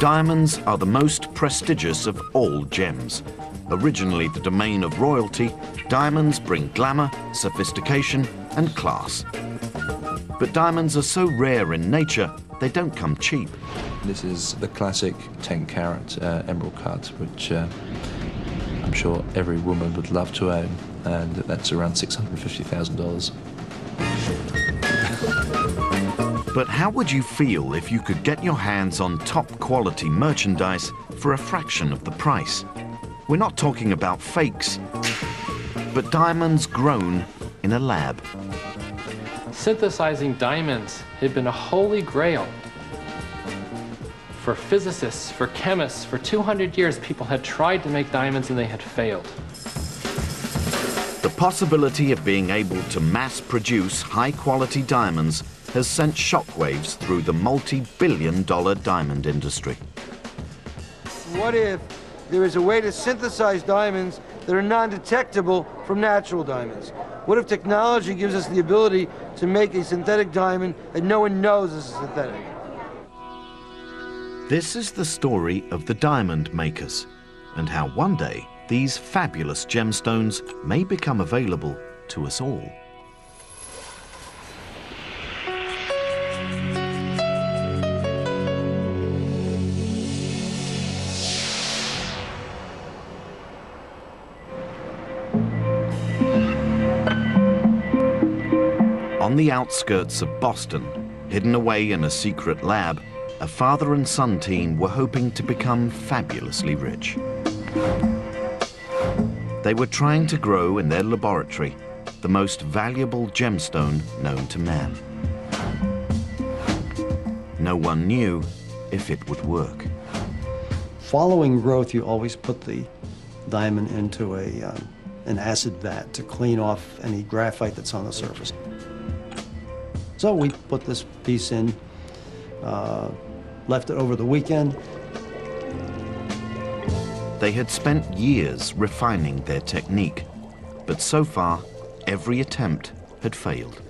Diamonds are the most prestigious of all gems. Originally the domain of royalty, diamonds bring glamour, sophistication, and class. But diamonds are so rare in nature, they don't come cheap. This is the classic 10-carat emerald cut, which I'm sure every woman would love to own, and that's around $650,000. But how would you feel if you could get your hands on top-quality merchandise for a fraction of the price? We're not talking about fakes, but diamonds grown in a lab. Synthesizing diamonds had been a holy grail. For physicists, for chemists, for 200 years, people had tried to make diamonds and they had failed. The possibility of being able to mass-produce high-quality diamonds has sent shockwaves through the multi-billion-dollar diamond industry. What if there is a way to synthesize diamonds that are non-detectable from natural diamonds? What if technology gives us the ability to make a synthetic diamond and no one knows this is synthetic? This is the story of the diamond makers and how one day these fabulous gemstones may become available to us all. On the outskirts of Boston, hidden away in a secret lab, a father and son team were hoping to become fabulously rich. They were trying to grow in their laboratory the most valuable gemstone known to man. No one knew if it would work. Following growth, you always put the diamond into an acid vat to clean off any graphite that's on the surface. So we put this piece in, left it over the weekend. They had spent years refining their technique, but so far, every attempt had failed.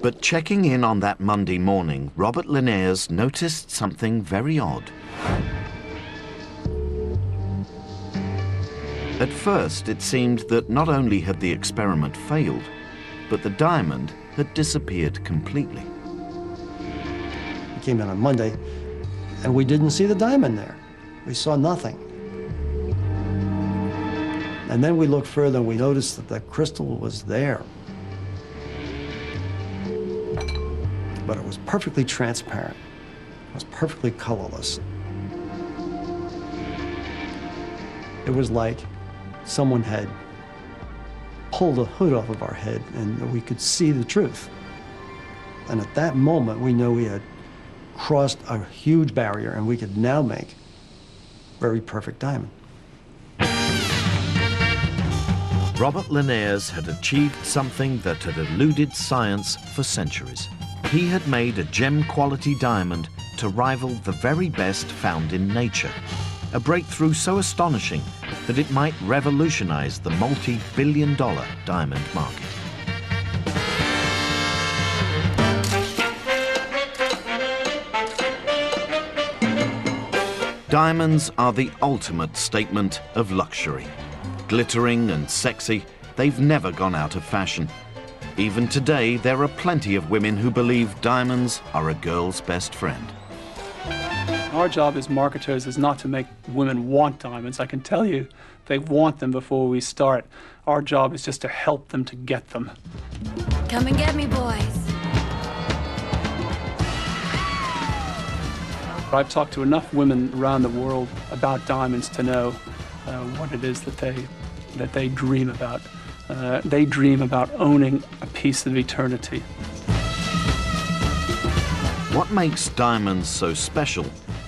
But checking in on that Monday morning, Robert Linnaeus noticed something very odd. At first, it seemed that not only had the experiment failed, but the diamond had disappeared completely. We came in on Monday, and we didn't see the diamond there. We saw nothing. And then we looked further, and we noticed that the crystal was there. But it was perfectly transparent. It was perfectly colorless. It was like someone had pulled a hood off of our head and we could see the truth. And at that moment, we knew we had crossed a huge barrier and we could now make very perfect diamond. Robert Linnaeus had achieved something that had eluded science for centuries. He had made a gem-quality diamond to rival the very best found in nature. A breakthrough so astonishing that it might revolutionize the multi-billion-dollar diamond market. Diamonds are the ultimate statement of luxury. Glittering and sexy, they've never gone out of fashion. Even today, there are plenty of women who believe diamonds are a girl's best friend. Our job as marketers is not to make women want diamonds. I can tell you they want them before we start. Our job is just to help them to get them. Come and get me, boys. I've talked to enough women around the world about diamonds to know what it is that they dream about. They dream about owning a piece of eternity. What makes diamonds so special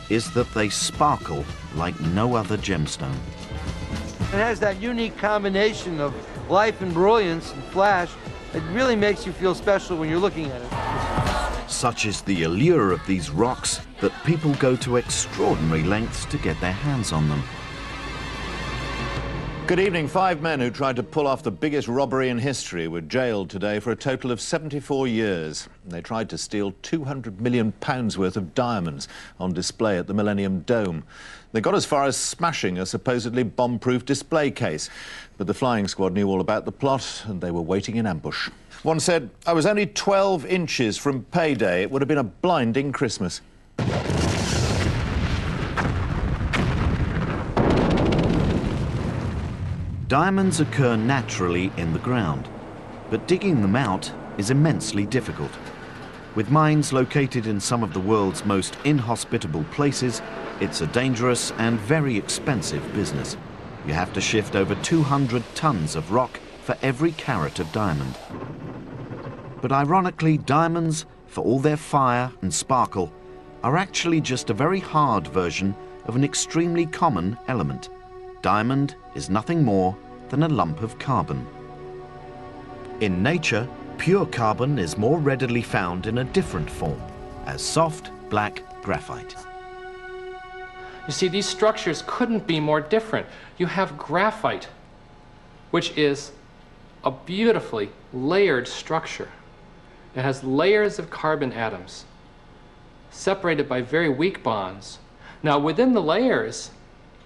is that they sparkle like no other gemstone. It has that unique combination of life and brilliance and flash. It really makes you feel special when you're looking at it. Such is the allure of these rocks that people go to extraordinary lengths to get their hands on them. Good evening. 5 men who tried to pull off the biggest robbery in history were jailed today for a total of 74 years. They tried to steal £200 million worth of diamonds on display at the Millennium Dome. They got as far as smashing a supposedly bomb-proof display case. But the flying squad knew all about the plot and they were waiting in ambush. One said, "I was only 12 inches from payday. It would have been a blinding Christmas." Diamonds occur naturally in the ground, but digging them out is immensely difficult. With mines located in some of the world's most inhospitable places, it's a dangerous and very expensive business. You have to shift over 200 tons of rock for every carat of diamond. But ironically, diamonds, for all their fire and sparkle, are actually just a very hard version of an extremely common element. Diamond is nothing more than a lump of carbon. In nature, pure carbon is more readily found in a different form, as soft black graphite. You see, these structures couldn't be more different. You have graphite, which is a beautifully layered structure. It has layers of carbon atoms separated by very weak bonds. Now, within the layers,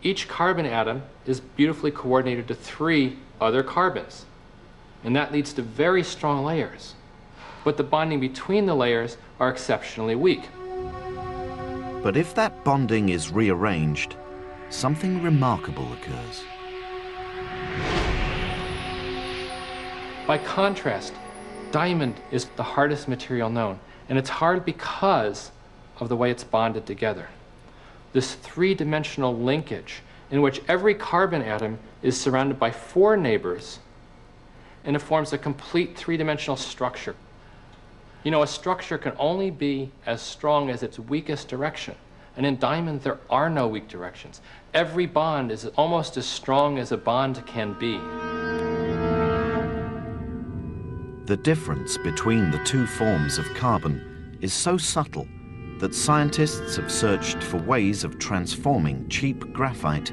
each carbon atom is beautifully coordinated to 3 other carbons, and that leads to very strong layers. But the bonding between the layers are exceptionally weak. But if that bonding is rearranged, something remarkable occurs. By contrast, diamond is the hardest material known, and it's hard because of the way it's bonded together. This 3-dimensional linkage in which every carbon atom is surrounded by 4 neighbors, and it forms a complete 3-dimensional structure. You know, a structure can only be as strong as its weakest direction, and in diamond there are no weak directions. Every bond is almost as strong as a bond can be. The difference between the 2 forms of carbon is so subtle that scientists have searched for ways of transforming cheap graphite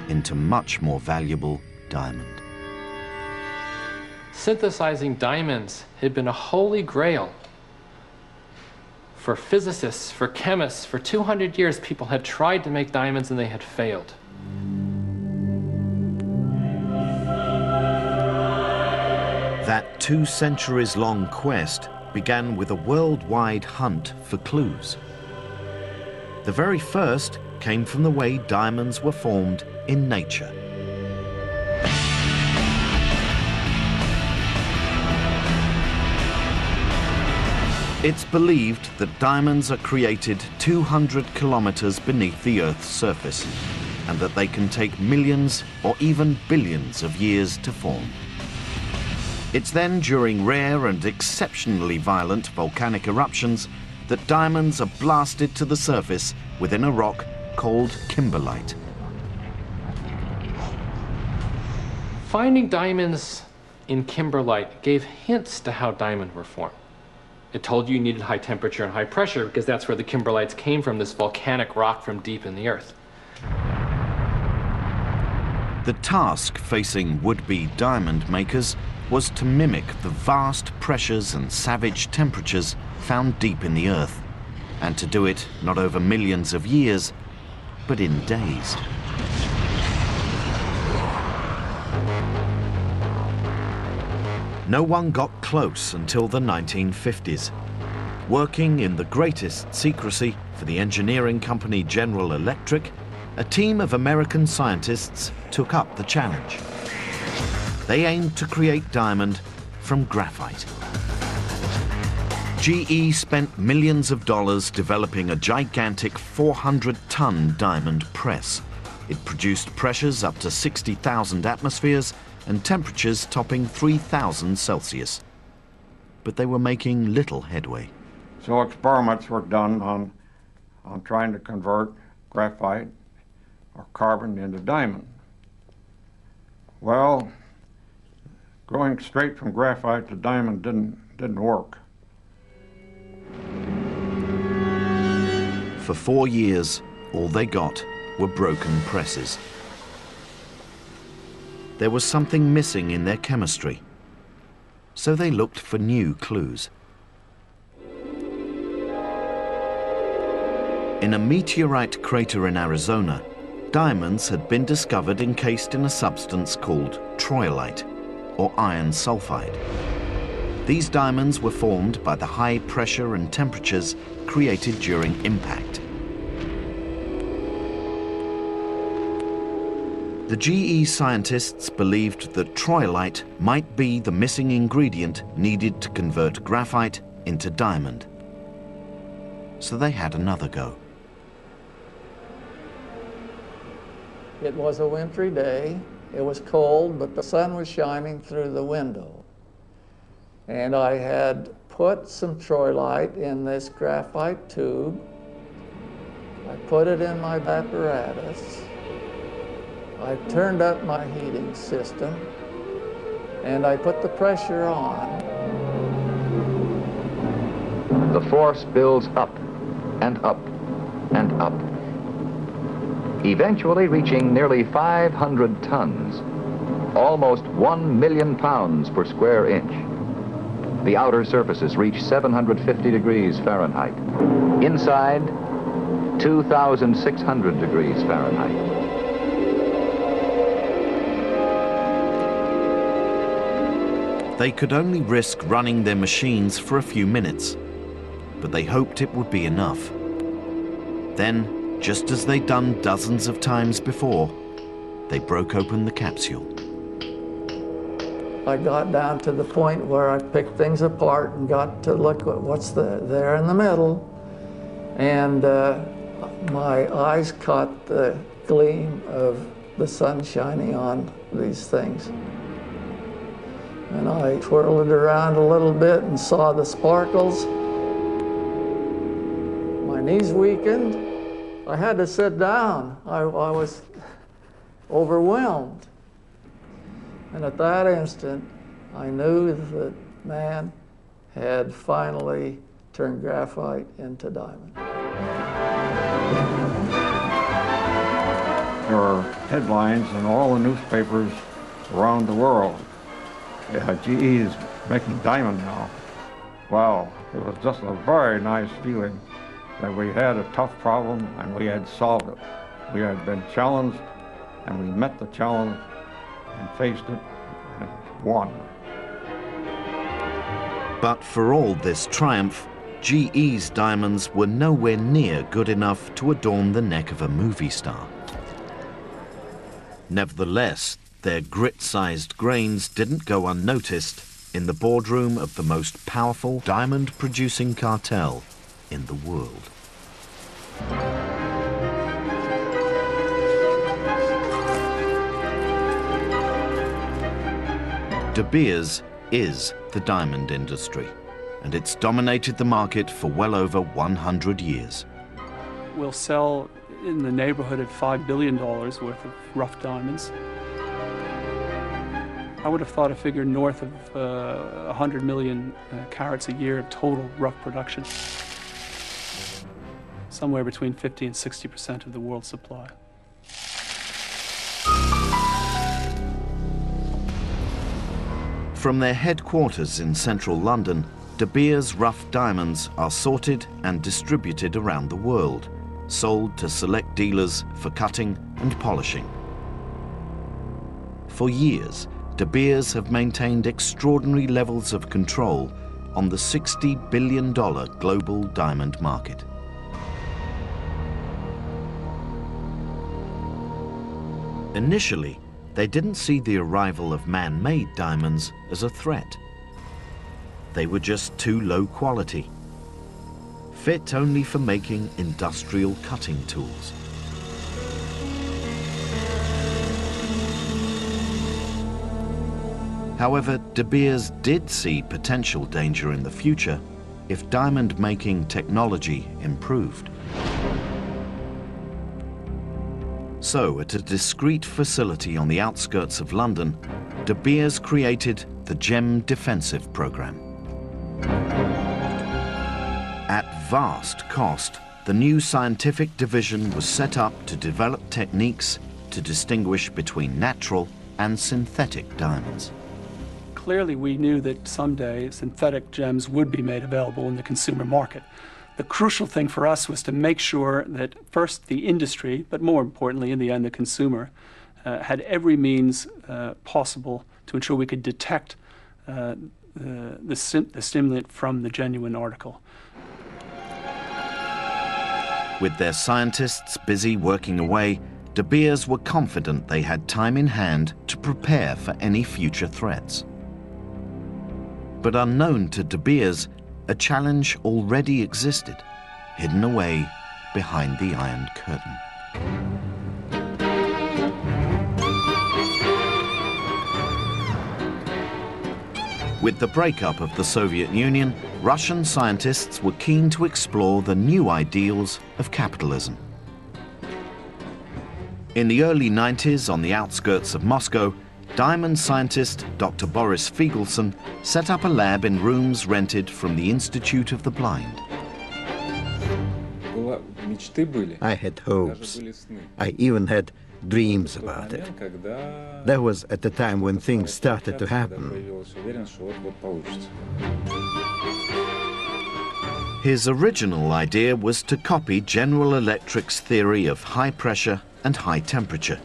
into much more valuable diamond. Synthesizing diamonds had been a holy grail. For physicists, for chemists, for 200 years, people had tried to make diamonds and they had failed. That 2 centuries-long quest began with a worldwide hunt for clues. The very first came from the way diamonds were formed in nature. It's believed that diamonds are created 200 kilometers beneath the Earth's surface, and that they can take millions or even billions of years to form. It's then during rare and exceptionally violent volcanic eruptions that diamonds are blasted to the surface within a rock called kimberlite. Finding diamonds in kimberlite gave hints to how diamonds were formed. It told you needed high temperature and high pressure because that's where the kimberlites came from, this volcanic rock from deep in the earth. The task facing would-be diamond makers was to mimic the vast pressures and savage temperatures found deep in the earth, and to do it not over millions of years, but in days. No one got close until the 1950s. Working in the greatest secrecy for the engineering company General Electric, a team of American scientists took up the challenge. They aimed to create diamond from graphite. GE spent millions of dollars developing a gigantic 400-ton diamond press. It produced pressures up to 60,000 atmospheres and temperatures topping 3,000 Celsius. But they were making little headway. So experiments were done on trying to convert graphite or carbon into diamond. Well, going straight from graphite to diamond didn't work. For 4 years, all they got were broken presses. there was something missing in their chemistry. So they looked for new clues. In a meteorite crater in Arizona, diamonds had been discovered encased in a substance called troilite, or iron sulfide. These diamonds were formed by the high pressure and temperatures created during impact. The GE scientists believed that troilite might be the missing ingredient needed to convert graphite into diamond. So they had another go. It was a wintry day. It was cold, but the sun was shining through the window. And I had put some troilite in this graphite tube. I put it in my apparatus. I turned up my heating system, and I put the pressure on. The force builds up and up and up, eventually reaching nearly 500 tons, almost 1 million pounds per square inch. The outer surfaces reach 750 degrees Fahrenheit. Inside, 2,600 degrees Fahrenheit. They could only risk running their machines for a few minutes, but they hoped it would be enough. Then, just as they'd done dozens of times before, they broke open the capsule. I got down to the point where I picked things apart and got to look at what's there in the middle. And my eyes caught the gleam of the sun shining on these things. And I twirled it around a little bit and saw the sparkles. My knees weakened. I had to sit down. I was overwhelmed. And at that instant, I knew that man had finally turned graphite into diamond. There were headlines in all the newspapers around the world. GE is making diamond now. Wow, it was just a very nice feeling that we had a tough problem and we had solved it. We had been challenged and we met the challenge and faced it and won. But for all this triumph, GE's diamonds were nowhere near good enough to adorn the neck of a movie star. Nevertheless, their grit-sized grains didn't go unnoticed in the boardroom of the most powerful diamond-producing cartel in the world. De Beers is the diamond industry, and it's dominated the market for well over 100 years. We'll sell in the neighborhood of $5 billion worth of rough diamonds. I would have thought a figure north of 100 million carats a year of total rough production. Somewhere between 50 and 60% of the world's supply. From their headquarters in central London, De Beers rough diamonds are sorted and distributed around the world, sold to select dealers for cutting and polishing. For years, De Beers have maintained extraordinary levels of control on the $60 billion global diamond market. Initially, they didn't see the arrival of man-made diamonds as a threat. They were just too low quality, fit only for making industrial cutting tools. However, De Beers did see potential danger in the future if diamond-making technology improved. So, at a discreet facility on the outskirts of London, De Beers created the Gem Defensive Program. At vast cost, the new scientific division was set up to develop techniques to distinguish between natural and synthetic diamonds. Clearly, we knew that someday synthetic gems would be made available in the consumer market. The crucial thing for us was to make sure that first the industry, but more importantly in the end the consumer, had every means possible to ensure we could detect the stimulant from the genuine article. With their scientists busy working away, De Beers were confident they had time in hand to prepare for any future threats. But unknown to De Beers, a challenge already existed, hidden away behind the Iron Curtain. With the breakup of the Soviet Union, Russian scientists were keen to explore the new ideals of capitalism. In the early 90s, on the outskirts of Moscow, diamond scientist Dr. Boris Figelsson set up a lab in rooms rented from the Institute of the Blind. I had hopes. I even had dreams about it. That was at the time when things started to happen. His original idea was to copy General Electric's theory of high pressure and high temperature.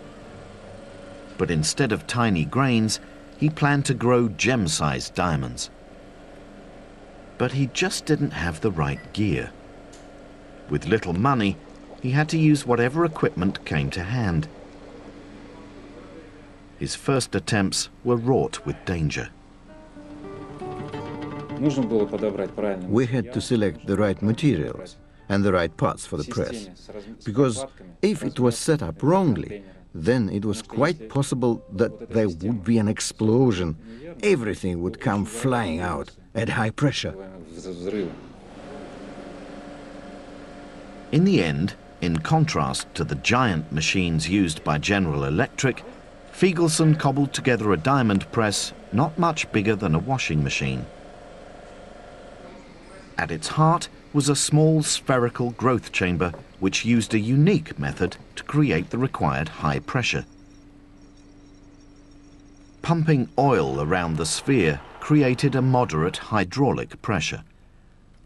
But instead of tiny grains, he planned to grow gem-sized diamonds. But he just didn't have the right gear. With little money, he had to use whatever equipment came to hand. His first attempts were wrought with danger. We had to select the right materials and the right parts for the press, because if it was set up wrongly, then it was quite possible that there would be an explosion. Everything would come flying out at high pressure. In the end, in contrast to the giant machines used by General Electric, Figelsson cobbled together a diamond press not much bigger than a washing machine. At its heart was a small spherical growth chamber which used a unique method to create the required high pressure. Pumping oil around the sphere created a moderate hydraulic pressure.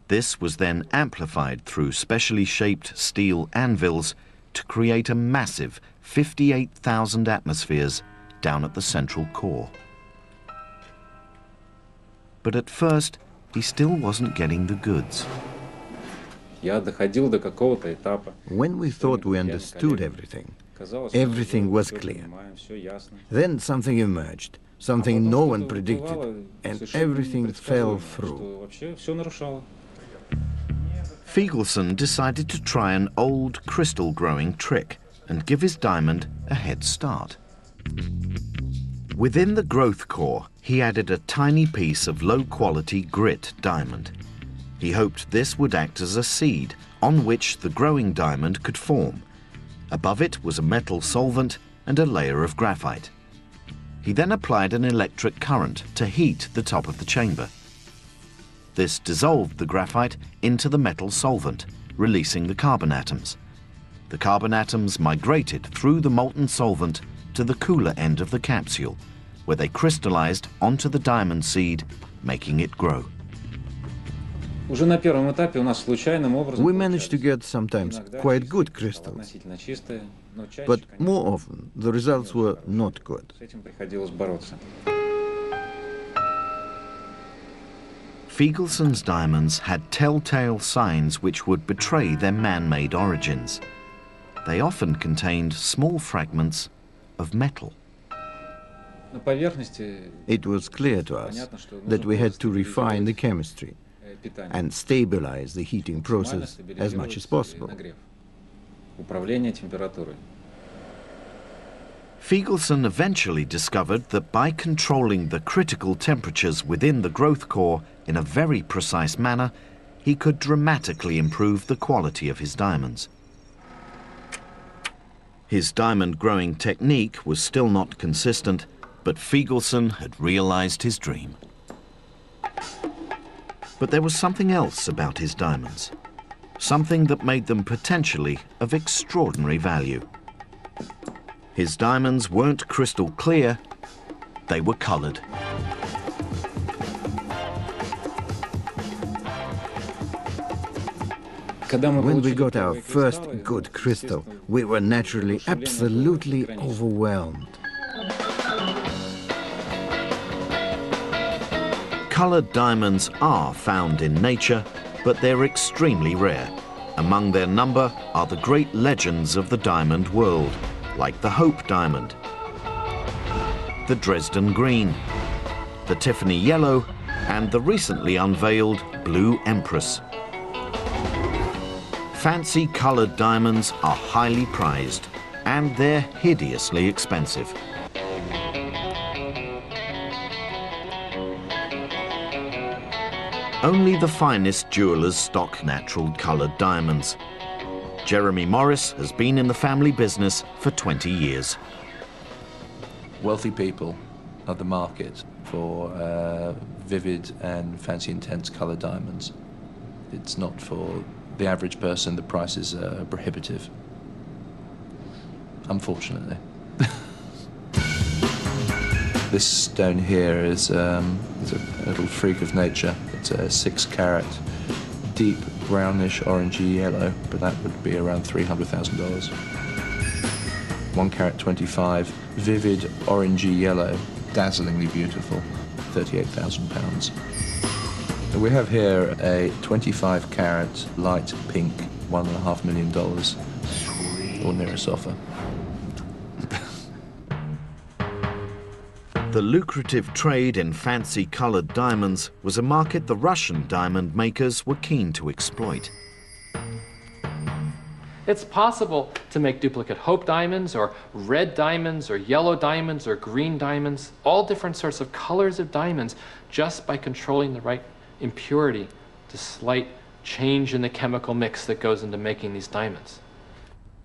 This was then amplified through specially shaped steel anvils to create a massive 58,000 atmospheres down at the central core. But at first, he still wasn't getting the goods. When we thought we understood everything, everything was clear. Then something emerged, something no one predicted, and everything fell through. Figelsson decided to try an old crystal growing trick and give his diamond a head start. Within the growth core, he added a tiny piece of low-quality grit diamond. He hoped this would act as a seed on which the growing diamond could form. Above it was a metal solvent and a layer of graphite. He then applied an electric current to heat the top of the chamber. This dissolved the graphite into the metal solvent, releasing the carbon atoms. The carbon atoms migrated through the molten solvent to the cooler end of the capsule, where they crystallized onto the diamond seed, making it grow. We managed to get sometimes quite good crystals, but more often the results were not good. Figelsson's diamonds had telltale signs which would betray their man-made origins. They often contained small fragments of metal. It was clear to us that we had to refine the chemistry and stabilize the heating process as much as possible. Figelsson eventually discovered that by controlling the critical temperatures within the growth core in a very precise manner, he could dramatically improve the quality of his diamonds. His diamond growing technique was still not consistent, but Figelsson had realized his dream. But there was something else about his diamonds, something that made them potentially of extraordinary value. His diamonds weren't crystal clear, they were colored. When we got our first good crystal, we were naturally absolutely overwhelmed. Colored diamonds are found in nature, but they're extremely rare. Among their number are the great legends of the diamond world, like the Hope Diamond, the Dresden Green, the Tiffany Yellow, and the recently unveiled Blue Empress. Fancy colored diamonds are highly prized, and they're hideously expensive. Only the finest jewelers stock natural colored diamonds. Jeremy Morris has been in the family business for 20 years. Wealthy people are the market for vivid and fancy intense colored diamonds. It's not for the average person. The prices are prohibitive, unfortunately. This stone here is a little freak of nature. It's a 6-carat, deep brownish orangey yellow, but that would be around $300,000. 1-carat 25, vivid orangey yellow, dazzlingly beautiful, £38,000. We have here a 25-carat light pink, $1.5 million, ordinary sofa. The lucrative trade in fancy colored diamonds was a market the Russian diamond makers were keen to exploit. It's possible to make duplicate Hope diamonds, or red diamonds, or yellow diamonds, or green diamonds, all different sorts of colors of diamonds, just by controlling the right impurity, the slight change in the chemical mix that goes into making these diamonds.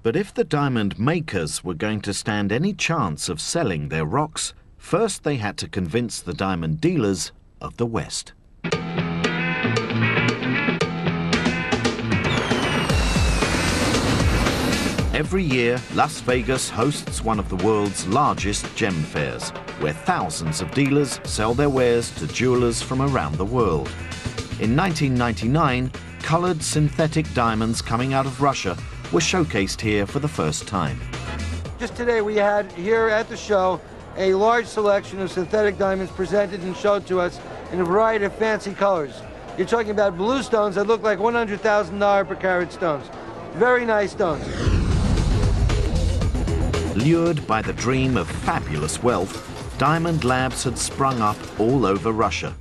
But if the diamond makers were going to stand any chance of selling their rocks, first they had to convince the diamond dealers of the West. Every year, Las Vegas hosts one of the world's largest gem fairs, where thousands of dealers sell their wares to jewelers from around the world. In 1999, colored synthetic diamonds coming out of Russia were showcased here for the first time. Just today we had here at the show a large selection of synthetic diamonds presented and showed to us in a variety of fancy colors. You're talking about blue stones that look like $100,000 per carat stones. Very nice stones. Lured by the dream of fabulous wealth, diamond labs had sprung up all over Russia.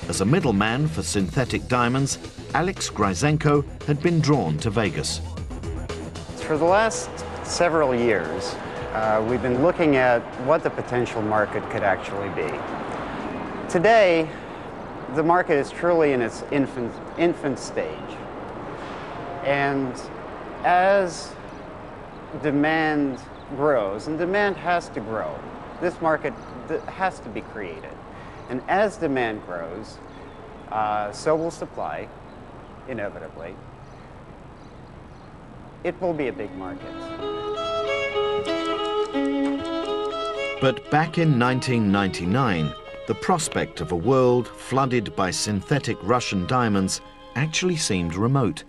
As a middleman for synthetic diamonds, Alex Sciencek had been drawn to Vegas. For the last several years, we've been looking at what the potential market could actually be. Today, the market is truly in its infant stage. And as demand grows, and demand has to grow, this market has to be created. And as demand grows, so will supply, inevitably. It will be a big market. But back in 1999, the prospect of a world flooded by synthetic Russian diamonds actually seemed remote.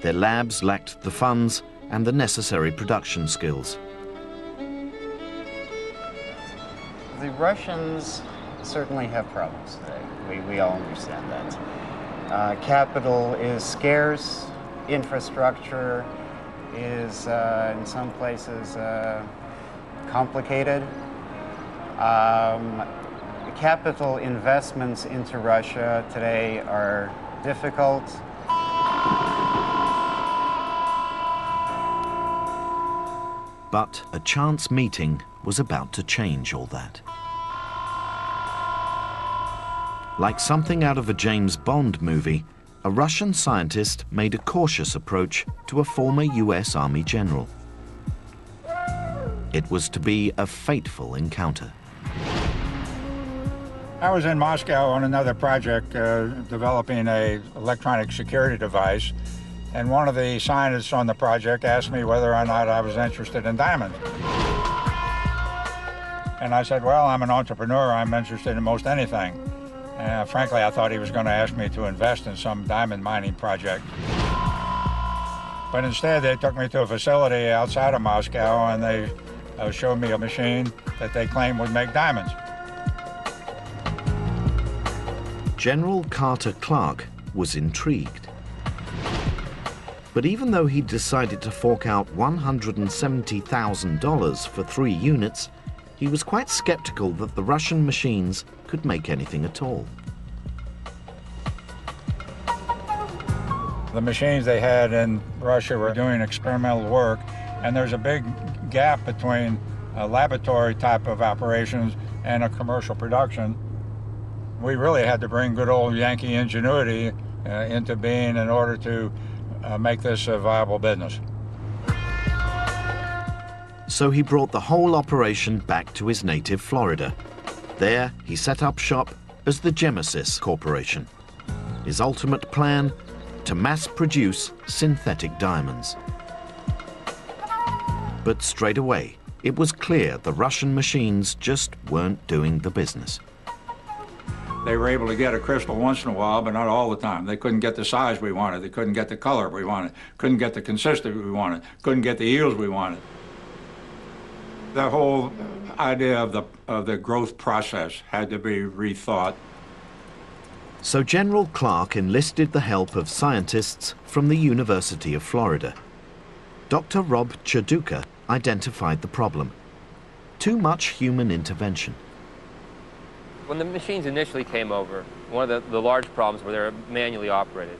Their labs lacked the funds and the necessary production skills. The Russians certainly have problems today. We all understand that. Capital is scarce, infrastructure is in some places complicated. Capital investments into Russia today are difficult. But a chance meeting was about to change all that. Like something out of a James Bond movie, a Russian scientist made a cautious approach to a former US Army general. It was to be a fateful encounter. I was in Moscow on another project developing an electronic security device, and one of the scientists on the project asked me whether or not I was interested in diamonds. And I said, well, I'm an entrepreneur. I'm interested in most anything. Frankly, I thought he was going to ask me to invest in some diamond mining project. But instead, they took me to a facility outside of Moscow, and they showed me a machine that they claimed would make diamonds. General Carter Clark was intrigued. But even though he decided to fork out $170,000 for 3 units, he was quite skeptical that the Russian machines could make anything at all. The machines they had in Russia were doing experimental work, and there's a big gap between a laboratory type of operations and a commercial production. We really had to bring good old Yankee ingenuity into being in order to make this a viable business. So he brought the whole operation back to his native Florida. There, he set up shop as the Gemesis Corporation. His ultimate plan, to mass produce synthetic diamonds. But straight away, it was clear the Russian machines just weren't doing the business. They were able to get a crystal once in a while, but not all the time. They couldn't get the size we wanted. They couldn't get the color we wanted. Couldn't get the consistency we wanted. Couldn't get the yields we wanted. The whole idea of the growth process had to be rethought. So General Clark enlisted the help of scientists from the University of Florida. Dr. Rob Chaduka identified the problem. Too much human intervention. When the machines initially came over, one of the large problems were they were manually operated.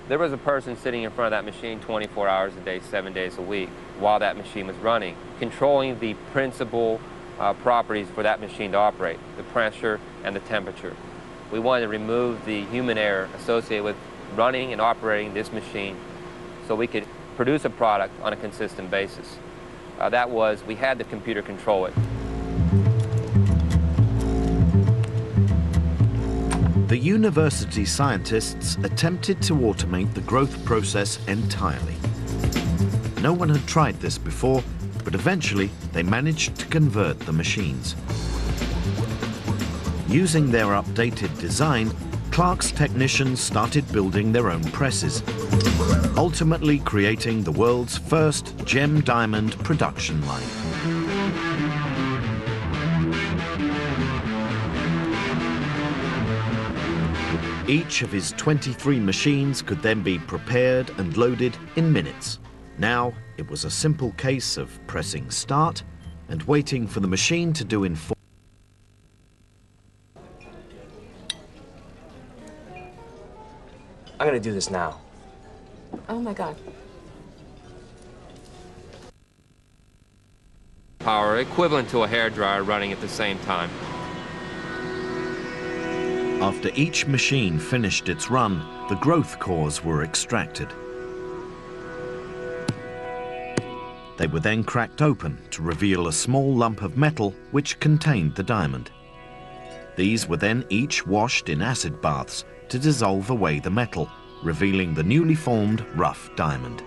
There was a person sitting in front of that machine 24 hours a day, 7 days a week, while that machine was running, controlling the principal properties for that machine to operate, the pressure and the temperature. We wanted to remove the human error associated with running and operating this machine so we could produce a product on a consistent basis. That was, we had the computer control it. The university scientists attempted to automate the growth process entirely. No one had tried this before, but eventually they managed to convert the machines. Using their updated design, Clark's technicians started building their own presses, ultimately creating the world's first gem diamond production line. Each of his 23 machines could then be prepared and loaded in minutes. Now, it was a simple case of pressing start and waiting for the machine to do in full. I'm gonna do this now. Oh my God. Power equivalent to a hairdryer running at the same time. After each machine finished its run, the growth cores were extracted. They were then cracked open to reveal a small lump of metal which contained the diamond. These were then each washed in acid baths to dissolve away the metal, revealing the newly formed rough diamond.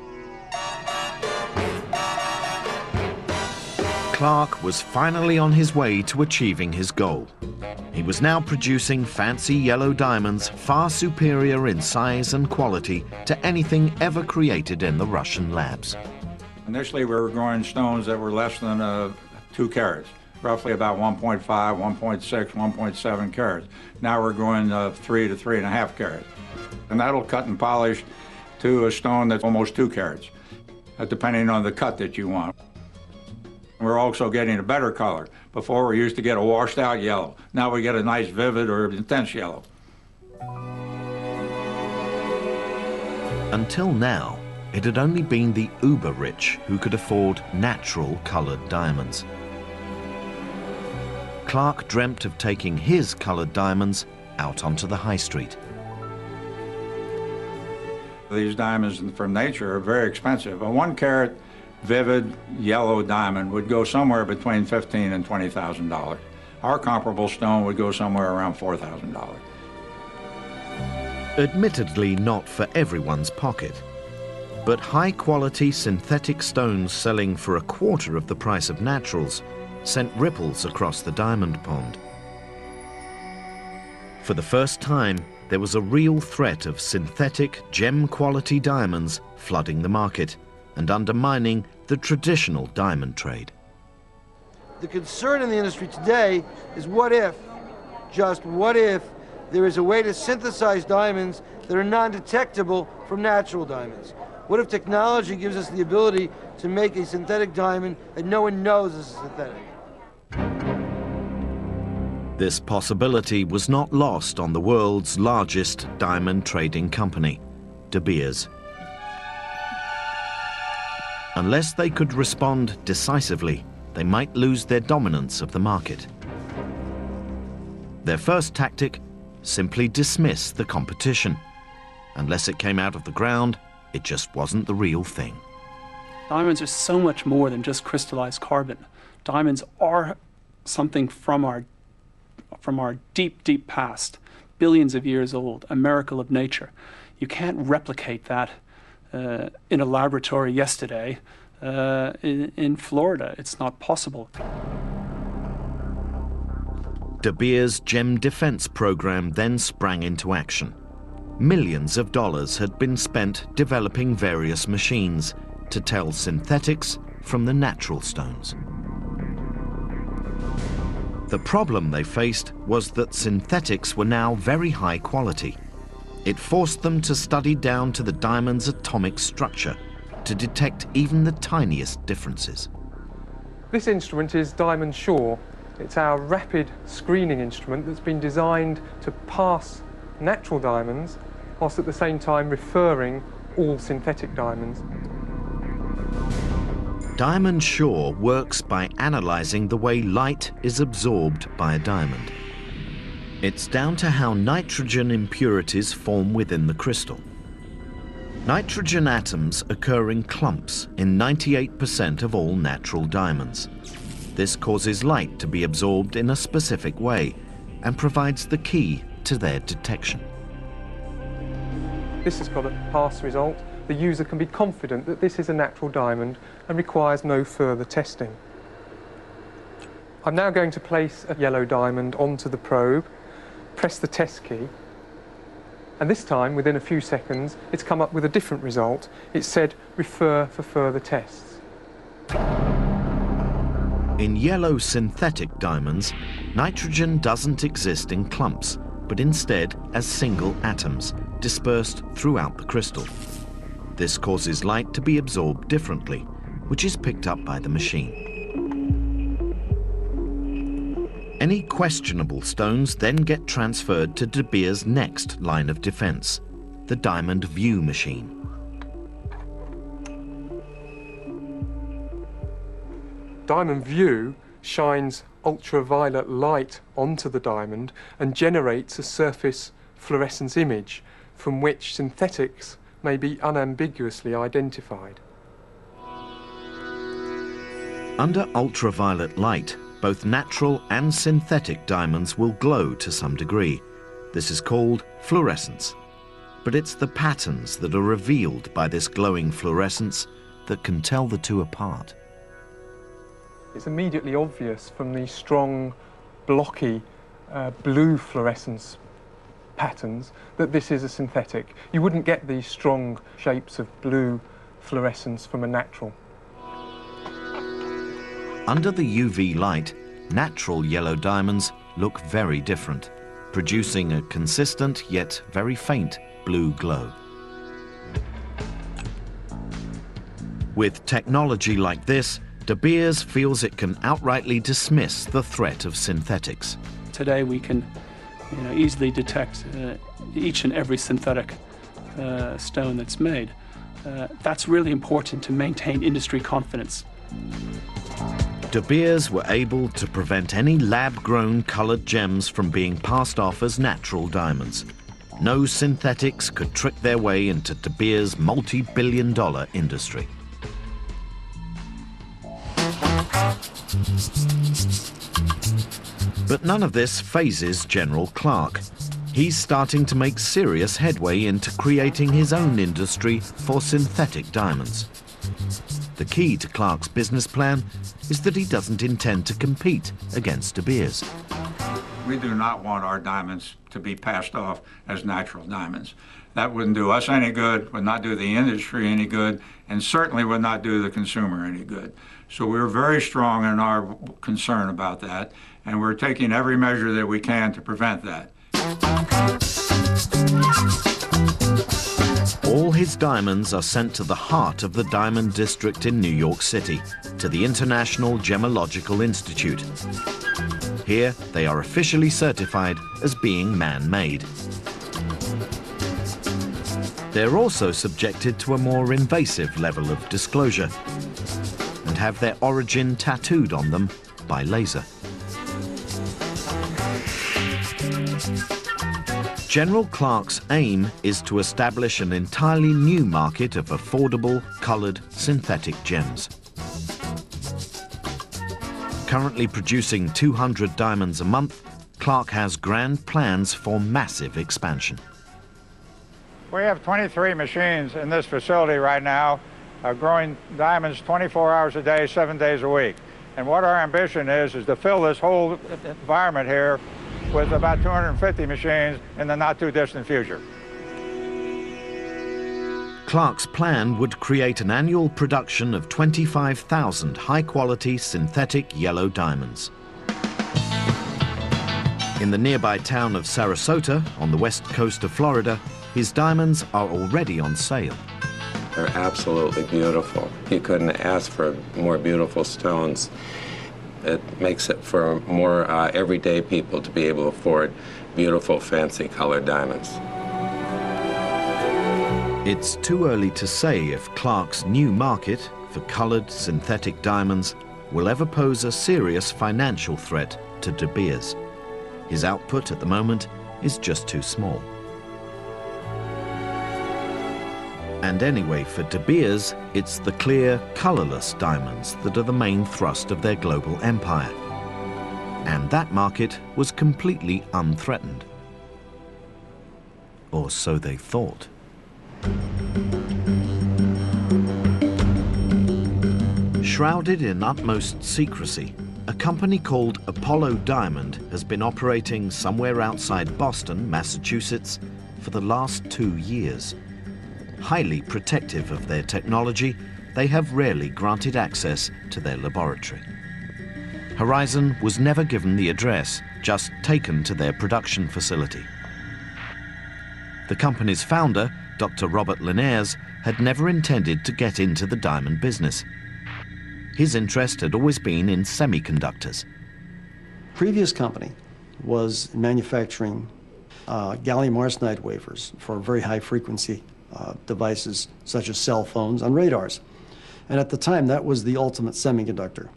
Clark was finally on his way to achieving his goal. He was now producing fancy yellow diamonds far superior in size and quality to anything ever created in the Russian labs. Initially, we were growing stones that were less than 2 carats, roughly about 1.5, 1.6, 1.7 carats. Now we're growing 3 to 3.5 carats. And that'll cut and polish to a stone that's almost 2 carats, depending on the cut that you want. We're also getting a better color. Before, we used to get a washed out yellow. Now we get a nice vivid or intense yellow. Until now, it had only been the uber-rich who could afford natural colored diamonds. Clark dreamt of taking his colored diamonds out onto the high street. These diamonds from nature are very expensive. A 1 carat vivid yellow diamond would go somewhere between $15,000 and $20,000. Our comparable stone would go somewhere around $4,000. Admittedly not for everyone's pocket, but high-quality synthetic stones selling for 1/4 of the price of naturals sent ripples across the diamond pond. For the first time, there was a real threat of synthetic, gem-quality diamonds flooding the market and undermining the traditional diamond trade. The concern in the industry today is what if, just what if, there is a way to synthesize diamonds that are non-detectable from natural diamonds? What if technology gives us the ability to make a synthetic diamond that no one knows is synthetic? This possibility was not lost on the world's largest diamond trading company, De Beers. Unless they could respond decisively, they might lose their dominance of the market. Their first tactic: simply dismiss the competition. Unless it came out of the ground, it just wasn't the real thing. Diamonds are so much more than just crystallized carbon. Diamonds are something from our deep, deep past, billions of years old, a miracle of nature. You can't replicate that in a laboratory yesterday in Florida. It's not possible. De Beers' gem defense program then sprang into action. Millions of dollars had been spent developing various machines to tell synthetics from the natural stones. The problem they faced was that synthetics were now very high quality. It forced them to study down to the diamond's atomic structure to detect even the tiniest differences. This instrument is Diamond Sure. It's our rapid screening instrument that's been designed to pass natural diamonds whilst at the same time referring all synthetic diamonds. Diamond Sure works by analyzing the way light is absorbed by a diamond. It's down to how nitrogen impurities form within the crystal. Nitrogen atoms occur in clumps in 98% of all natural diamonds. This causes light to be absorbed in a specific way and provides the key to their detection. This has got a pass result. The user can be confident that this is a natural diamond and requires no further testing. I'm now going to place a yellow diamond onto the probe, press the test key, and this time, within a few seconds, it's come up with a different result. It said, refer for further tests. In yellow synthetic diamonds, nitrogen doesn't exist in clumps, but instead as single atoms dispersed throughout the crystal. This causes light to be absorbed differently, which is picked up by the machine. Any questionable stones then get transferred to De Beers' next line of defense, the Diamond View machine. Diamond View shines ultraviolet light onto the diamond and generates a surface fluorescence image from which synthetics may be unambiguously identified. Under ultraviolet light, both natural and synthetic diamonds will glow to some degree. This is called fluorescence. But it's the patterns that are revealed by this glowing fluorescence that can tell the two apart. It's immediately obvious from the strong, blocky blue fluorescence patterns that this is a synthetic. You wouldn't get these strong shapes of blue fluorescence from a natural. Under the UV light, natural yellow diamonds look very different, producing a consistent yet very faint blue glow. With technology like this, De Beers feels it can outrightly dismiss the threat of synthetics. Today we can easily detect each and every synthetic stone that's made. That's really important to maintain industry confidence. De Beers were able to prevent any lab-grown colored gems from being passed off as natural diamonds. No synthetics could trick their way into De Beers' multi-billion-dollar industry. But none of this phases General Clark. He's starting to make serious headway into creating his own industry for synthetic diamonds. The key to Clark's business plan is that he doesn't intend to compete against De Beers. We do not want our diamonds to be passed off as natural diamonds. That wouldn't do us any good, would not do the industry any good, and certainly would not do the consumer any good. So we're very strong in our concern about that, and we're taking every measure that we can to prevent that. All his diamonds are sent to the heart of the Diamond District in New York City, to the International Gemological Institute. Here, they are officially certified as being man-made. They're also subjected to a more invasive level of disclosure and have their origin tattooed on them by laser. General Clark's aim is to establish an entirely new market of affordable, coloured, synthetic gems. Currently producing 200 diamonds a month, Clark has grand plans for massive expansion. We have 23 machines in this facility right now, growing diamonds 24 hours a day, 7 days a week. And what our ambition is to fill this whole environment here with about 250 machines in the not-too-distant future. Clark's plan would create an annual production of 25,000 high-quality synthetic yellow diamonds. In the nearby town of Sarasota, on the west coast of Florida, his diamonds are already on sale. They're absolutely beautiful. You couldn't ask for more beautiful stones. It makes it for more everyday people to be able to afford beautiful, fancy colored diamonds. It's too early to say if Clark's new market for colored synthetic diamonds will ever pose a serious financial threat to De Beers. His output at the moment is just too small. And anyway, for De Beers, it's the clear, colorless diamonds that are the main thrust of their global empire. And that market was completely unthreatened. Or so they thought. Shrouded in utmost secrecy, a company called Apollo Diamond has been operating somewhere outside Boston, Massachusetts, for the last 2 years. Highly protective of their technology, they have rarely granted access to their laboratory. Horizon was never given the address, just taken to their production facility. The company's founder, Dr. Robert Linares, had never intended to get into the diamond business. His interest had always been in semiconductors. Previous company was manufacturing gallium arsenide wafers for very high frequency devices such as cell phones and radars. And at the time, that was the ultimate semiconductor.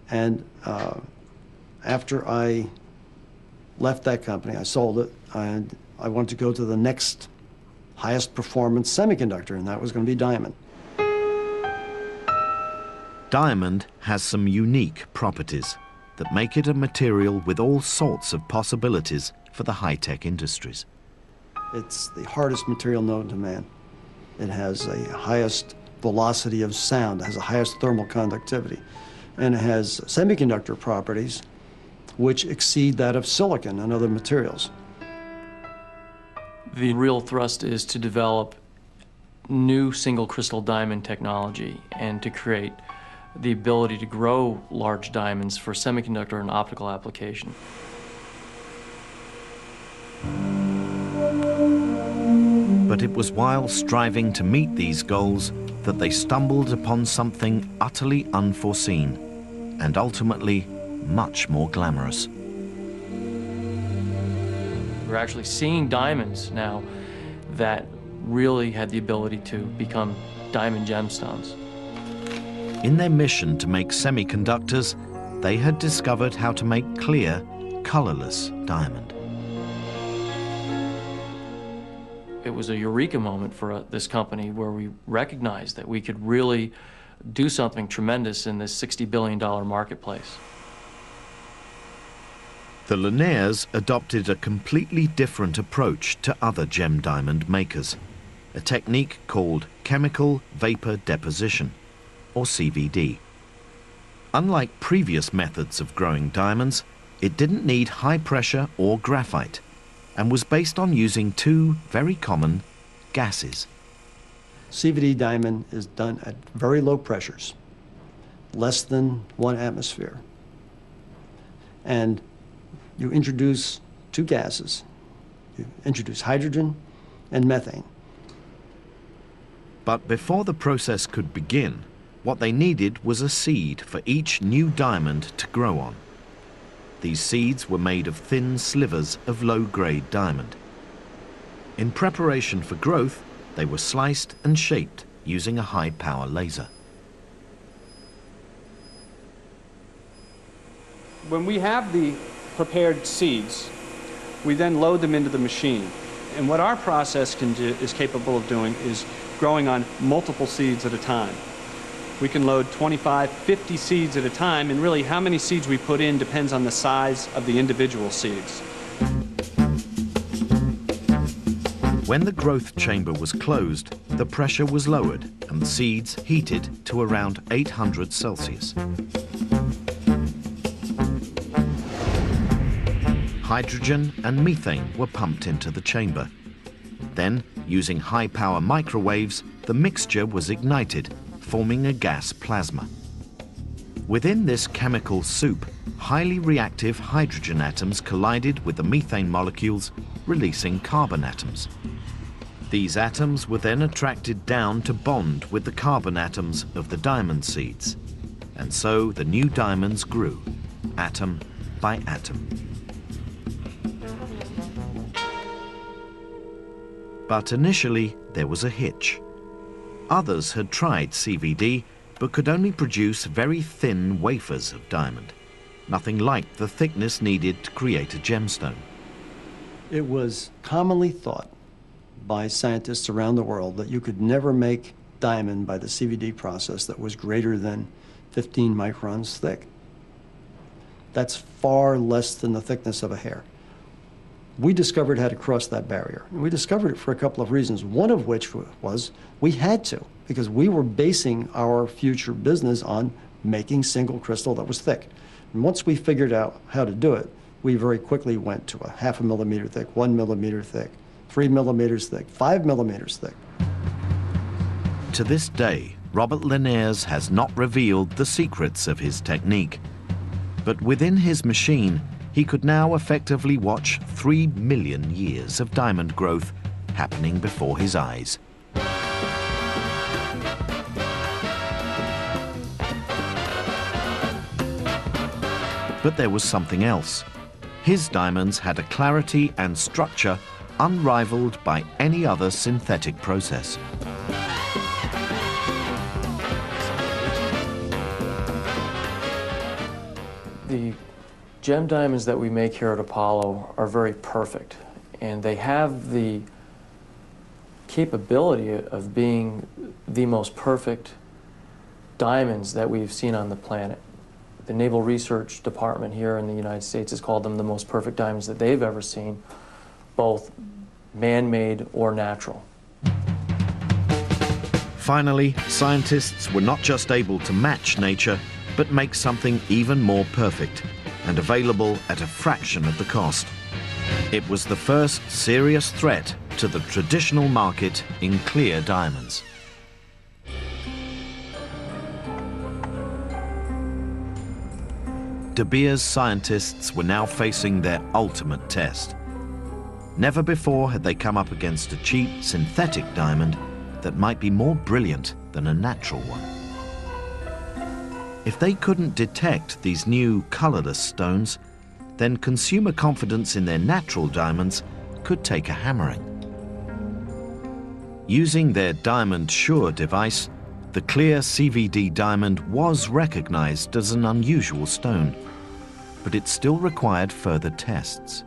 And after I left that company, I sold it, and I wanted to go to the next highest performance semiconductor, and that was going to be diamond. Diamond has some unique properties that make it a material with all sorts of possibilities for the high-tech industries. It's the hardest material known to man. It has the highest velocity of sound, it has the highest thermal conductivity, and it has semiconductor properties which exceed that of silicon and other materials. The real thrust is to develop new single crystal diamond technology and to create the ability to grow large diamonds for semiconductor and optical application. But it was while striving to meet these goals that they stumbled upon something utterly unforeseen and ultimately much more glamorous. We're actually seeing diamonds now that really had the ability to become diamond gemstones. In their mission to make semiconductors, they had discovered how to make clear, colorless diamond. It was a eureka moment for this company where we recognized that we could really do something tremendous in this $60 billion marketplace. The Linares adopted a completely different approach to other gem diamond makers, a technique called chemical vapor deposition, or CVD. Unlike previous methods of growing diamonds, it didn't need high pressure or graphite and was based on using two very common gases. CVD diamond is done at very low pressures, less than 1 atmosphere. And you introduce two gases. You introduce hydrogen and methane. But before the process could begin, what they needed was a seed for each new diamond to grow on. These seeds were made of thin slivers of low-grade diamond. In preparation for growth, they were sliced and shaped using a high-power laser. When we have the prepared seeds, we then load them into the machine. And what our process is capable of doing is growing on multiple seeds at a time. We can load 25, 50 seeds at a time, and really how many seeds we put in depends on the size of the individual seeds. When the growth chamber was closed, the pressure was lowered and the seeds heated to around 800 Celsius. Hydrogen and methane were pumped into the chamber. Then, using high-power microwaves, the mixture was ignited, forming a gas plasma. Within this chemical soup, highly reactive hydrogen atoms collided with the methane molecules, releasing carbon atoms. These atoms were then attracted down to bond with the carbon atoms of the diamond seeds. And so the new diamonds grew, atom by atom. But initially, there was a hitch. Others had tried CVD, but could only produce very thin wafers of diamond, nothing like the thickness needed to create a gemstone. It was commonly thought by scientists around the world that you could never make diamond by the CVD process that was greater than 15 microns thick. That's far less than the thickness of a hair. We discovered how to cross that barrier. And we discovered it for a couple of reasons, one of which was we had to, because we were basing our future business on making single crystal that was thick. And once we figured out how to do it, we very quickly went to a 0.5 millimeter thick, 1 millimeter thick, 3 millimeters thick, 5 millimeters thick. To this day, Robert Linares has not revealed the secrets of his technique. But within his machine, he could now effectively watch 3 million years of diamond growth happening before his eyes. But there was something else. His diamonds had a clarity and structure unrivaled by any other synthetic process. The gem diamonds that we make here at Apollo are very perfect, and they have the capability of being the most perfect diamonds that we've seen on the planet. The Naval Research Department here in the United States has called them the most perfect diamonds that they've ever seen, both man-made or natural. Finally, scientists were not just able to match nature, but make something even more perfect and available at a fraction of the cost. It was the first serious threat to the traditional market in clear diamonds. De Beers scientists were now facing their ultimate test. Never before had they come up against a cheap synthetic diamond that might be more brilliant than a natural one. If they couldn't detect these new colorless stones, then consumer confidence in their natural diamonds could take a hammering. Using their Diamond Sure device, the clear CVD diamond was recognized as an unusual stone, but it still required further tests.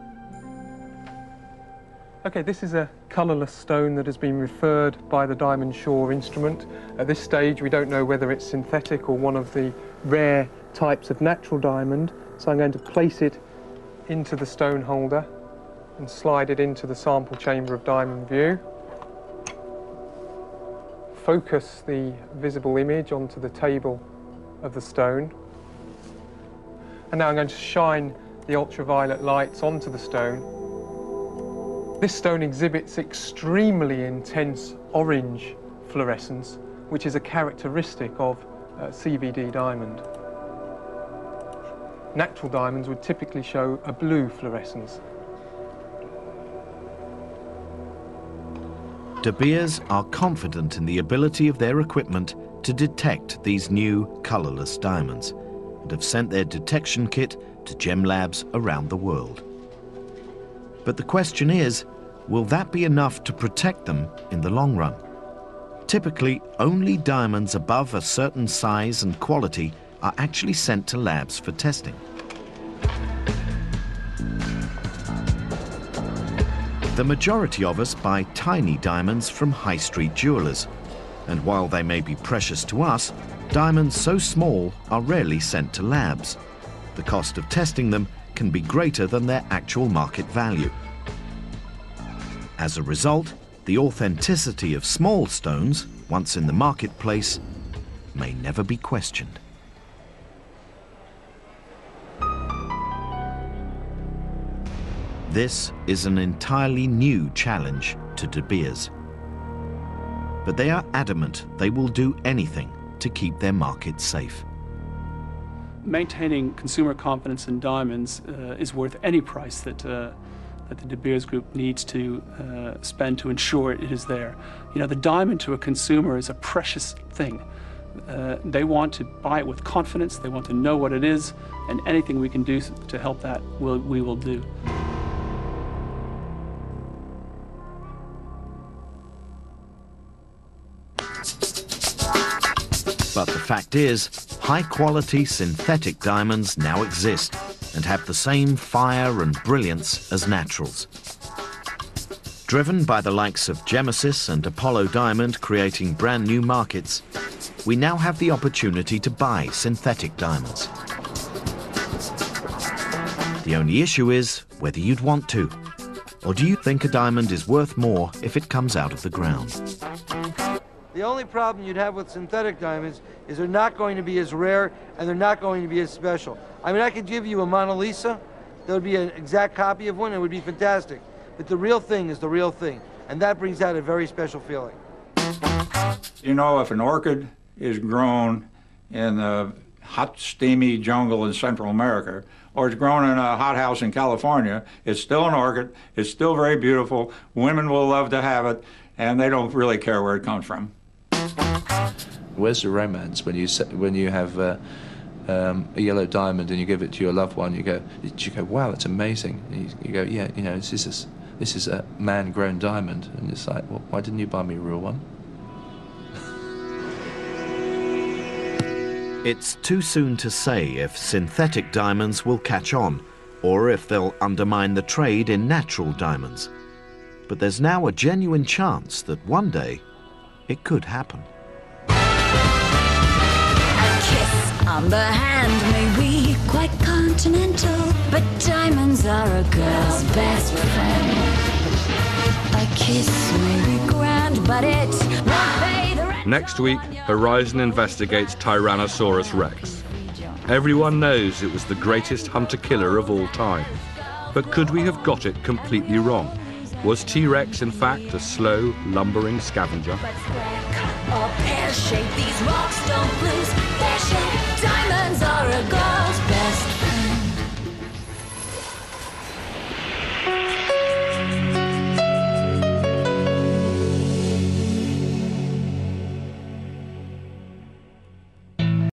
Okay, this is a colourless stone that has been referred by the Diamond Sure instrument. At this stage, we don't know whether it's synthetic or one of the rare types of natural diamond, so I'm going to place it into the stone holder and slide it into the sample chamber of Diamond View. Focus the visible image onto the table of the stone. And now I'm going to shine the ultraviolet lights onto the stone. This stone exhibits extremely intense orange fluorescence, which is a characteristic of CVD diamond. Natural diamonds would typically show a blue fluorescence. De Beers are confident in the ability of their equipment to detect these new colourless diamonds and have sent their detection kit to gem labs around the world. But the question is, will that be enough to protect them in the long run? Typically, only diamonds above a certain size and quality are actually sent to labs for testing. The majority of us buy tiny diamonds from high street jewelers, and while they may be precious to us, diamonds so small are rarely sent to labs. The cost of testing them can be greater than their actual market value. As a result, the authenticity of small stones, once in the marketplace, may never be questioned. This is an entirely new challenge to De Beers. But they are adamant they will do anything to keep their market safe. Maintaining consumer confidence in diamonds is worth any price that the De Beers Group needs to spend to ensure it is there. You know, the diamond to a consumer is a precious thing. They want to buy it with confidence, they want to know what it is, and anything we can do to help that, we will do. But the fact is, high-quality synthetic diamonds now exist and have the same fire and brilliance as naturals. Driven by the likes of Gemesis and Apollo Diamond creating brand new markets, we now have the opportunity to buy synthetic diamonds. The only issue is whether you'd want to. Or do you think a diamond is worth more if it comes out of the ground? The only problem you'd have with synthetic diamonds is they're not going to be as rare and they're not going to be as special. I mean, I could give you a Mona Lisa, that would be an exact copy of one, it would be fantastic. But the real thing is the real thing, and that brings out a very special feeling. You know, if an orchid is grown in the hot, steamy jungle in Central America, or it's grown in a hothouse in California, it's still an orchid, it's still very beautiful, women will love to have it, and they don't really care where it comes from. Where's the romance when you have a yellow diamond and you give it to your loved one? You go, wow, it's amazing. And you go, yeah, you know, this is a man-grown diamond, and it's like, well, why didn't you buy me a real one? It's too soon to say if synthetic diamonds will catch on, or if they'll undermine the trade in natural diamonds. But there's now a genuine chance that one day it could happen. A kiss on the hand may be quite continental, but diamonds are a girl's best friend. A kiss may be grand, but it won't pay the rent. Next week, Horizon investigates Tyrannosaurus Rex. Everyone knows it was the greatest hunter-killer of all time. But could we have got it completely wrong? Was T-Rex in fact a slow, lumbering scavenger? Or pear-shaped, these rocks don't lose their shape. Diamonds are a gold.